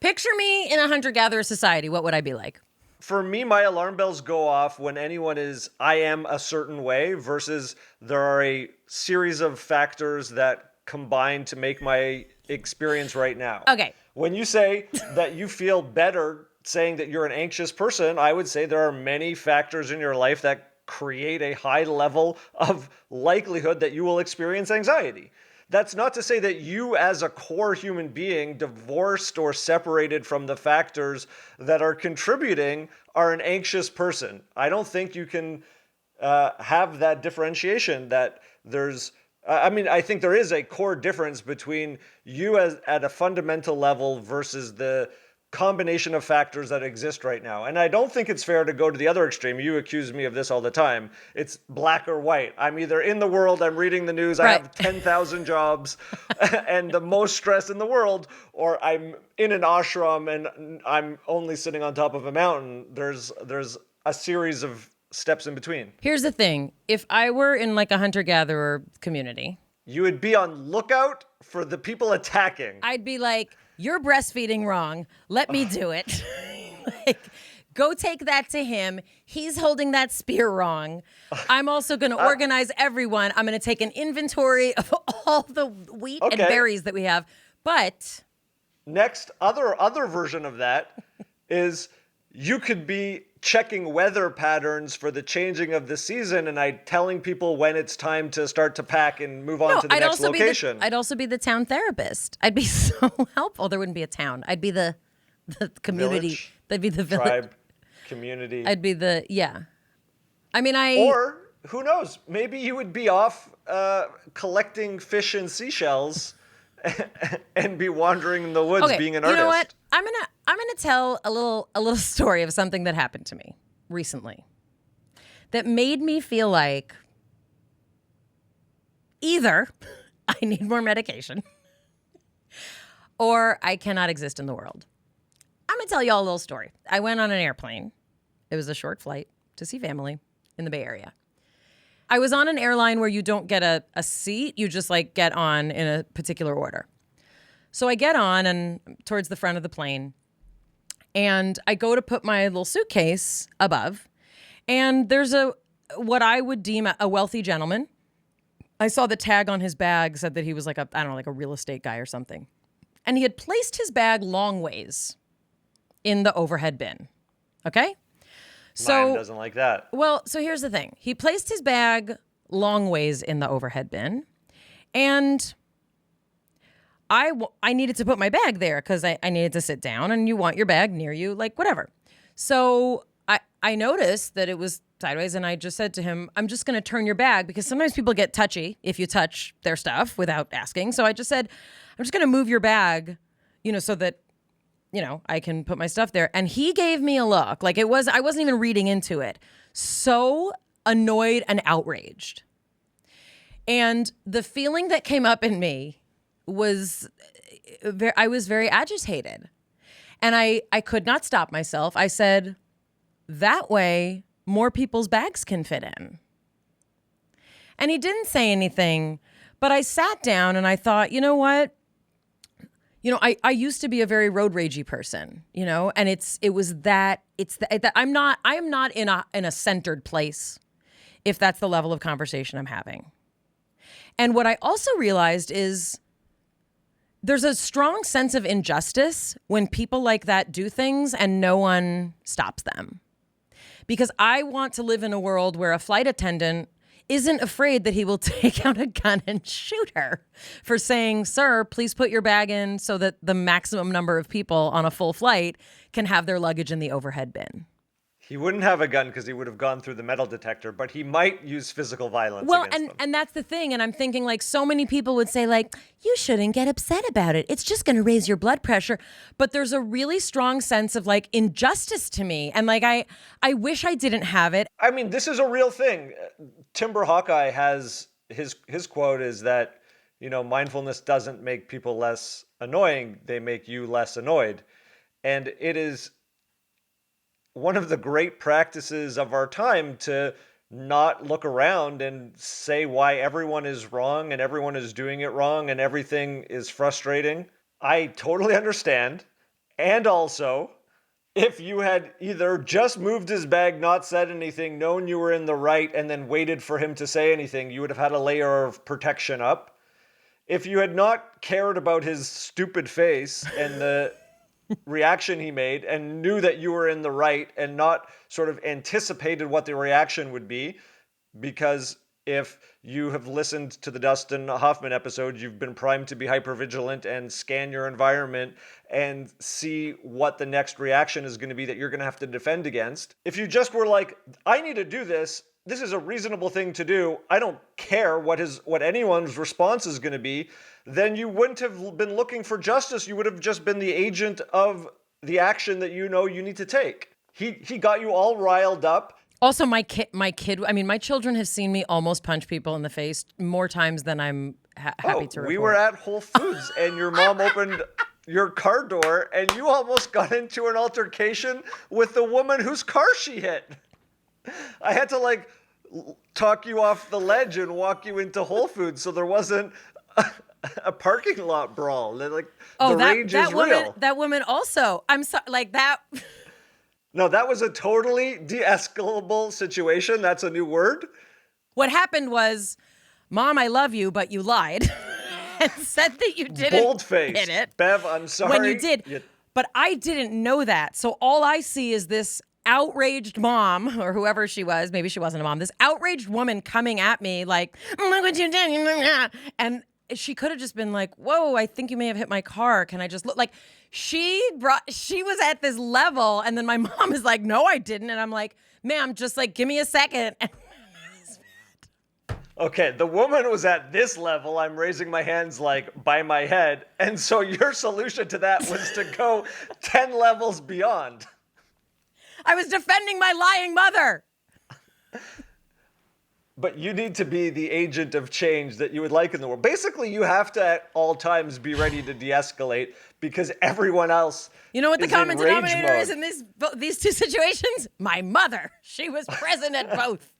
picture me in a hunter-gatherer society. What would I be like? For me, my alarm bells go off when anyone is, I am a certain way, versus there are a series of factors that combine to make my experience right now. Okay. When you say that you feel better saying that you're an anxious person, I would say there are many factors in your life that create a high level of likelihood that you will experience anxiety. That's not to say that you as a core human being, divorced or separated from the factors that are contributing, are an anxious person. I don't think you can have that differentiation that there's, I think there is a core difference between you at a fundamental level versus the combination of factors that exist right now. And I don't think it's fair to go to the other extreme. You accuse me of this all the time. It's black or white. I'm either in the world, I'm reading the news, I have 10,000 jobs and the most stress in the world, or I'm in an ashram and I'm only sitting on top of a mountain. There's a series of steps in between. Here's the thing. If I were in like a hunter-gatherer community, you would be on lookout for the people attacking. I'd be like, you're breastfeeding wrong. Let me do it. Like, go take that to him. He's holding that spear wrong. I'm also going to organize everyone. I'm going to take an inventory of all the wheat and berries that we have. But next, other version of that is you could be checking weather patterns for the changing of the season and telling people when it's time to start to pack and move on to the next location. I'd also be the town therapist. I'd be so helpful. There wouldn't be a town. I'd be the community. Village, That'd be the village. Tribe, community. I'd be the, Or, who knows, maybe you would be off collecting fish and seashells and be wandering in the woods being an artist. You know what? I'm gonna tell a little story of something that happened to me recently that made me feel like either I need more medication or I cannot exist in the world. I'm going to tell you all a little story. I went on an airplane. It was a short flight to see family in the Bay Area. I was on an airline where you don't get a seat. You just like get on in a particular order. So I get on and towards the front of the plane, and I go to put my little suitcase above, and there's what I would deem a wealthy gentleman. I saw the tag on his bag said that he was like a real estate guy or something. And he had placed his bag long ways in the overhead bin. Okay? So Mine doesn't like that. Well, so here's the thing. He placed his bag long ways in the overhead bin, and I needed to put my bag there because I needed to sit down, and you want your bag near you, like whatever. So I noticed that it was sideways, and I just said to him, I'm just going to turn your bag, because sometimes people get touchy if you touch their stuff without asking. So I just said, I'm just going to move your bag, so that, I can put my stuff there. And he gave me a look like I wasn't even reading into it. So annoyed and outraged. And the feeling that came up in me was I was very agitated. And I could not stop myself. I said, that way more people's bags can fit in. And he didn't say anything, but I sat down and I thought, you know what? I used to be a very road ragey person, and I am not in a centered place if that's the level of conversation I'm having. And what I also realized is there's a strong sense of injustice when people like that do things and no one stops them. Because I want to live in a world where a flight attendant isn't afraid that he will take out a gun and shoot her for saying, sir, please put your bag in so that the maximum number of people on a full flight can have their luggage in the overhead bin. He wouldn't have a gun because he would have gone through the metal detector, but he might use physical violence against them. And that's the thing. And I'm thinking, like, so many people would say, like, you shouldn't get upset about it. It's just going to raise your blood pressure. But there's a really strong sense of, like, injustice to me. And, like, I wish I didn't have it. I mean, this is a real thing. Timber Hawkeye has his quote is that, mindfulness doesn't make people less annoying. They make you less annoyed. And it is one of the great practices of our time to not look around and say why everyone is wrong and everyone is doing it wrong and everything is frustrating. I totally understand. And also, if you had either just moved his bag, not said anything, known you were in the right, and then waited for him to say anything, you would have had a layer of protection up. If you had not cared about his stupid face and the reaction he made and knew that you were in the right and not sort of anticipated what the reaction would be, because if you have listened to the Dustin Hoffman episode, you've been primed to be hypervigilant and scan your environment and see what the next reaction is going to be that you're going to have to defend against. If you just were like, I need to do this, this is a reasonable thing to do, I don't care what anyone's response is going to be, then you wouldn't have been looking for justice. You would have just been the agent of the action that you need to take. He got you all riled up. Also, my children have seen me almost punch people in the face more times than I'm happy to report. We were at Whole Foods and your mom opened your car door and you almost got into an altercation with the woman whose car she hit. I had to talk you off the ledge and walk you into Whole Foods so there wasn't a parking lot brawl. The rage is real. That woman also. I'm sorry, that. No, that was a totally de-escalable situation. That's a new word. What happened was, Mom, I love you, but you lied and said that you didn't Bold-faced. hit it. Bev, I'm sorry. When you did. But I didn't know that. So all I see is this outraged mom, or whoever she was, maybe she wasn't a mom, this outraged woman coming at me like, look what you did. And she could have just been like, whoa, I think you may have hit my car. Can I just look? Like, she was at this level, and then my mom is like, no, I didn't. And I'm like, ma'am, just give me a second. Okay, the woman was at this level. I'm raising my hands by my head. And so your solution to that was to go 10 levels beyond. I was defending my lying mother. but you need to be the agent of change that you would like in the world. Basically, you have to at all times be ready to de-escalate because everyone else You know what the is in common rage denominator mode. is in these two situations? My mother. She was present at both.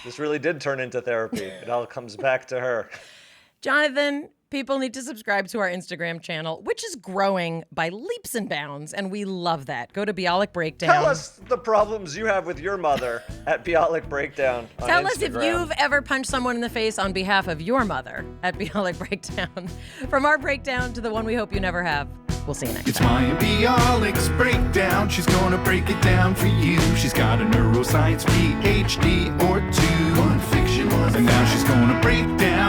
This really did turn into therapy. It all comes back to her. Jonathan, people need to subscribe to our Instagram channel, which is growing by leaps and bounds, and we love that. Go to Bialik Breakdown. Tell us the problems you have with your mother at Bialik Breakdown on Tell us if Instagram. you've ever punched someone in the face on behalf of your mother at Bialik Breakdown. From our breakdown to the one we hope you never have. We'll see you next It's time. Mayim Bialik's breakdown. She's gonna break it down for you. She's got a neuroscience PhD or two. One fiction, one and now she's gonna break down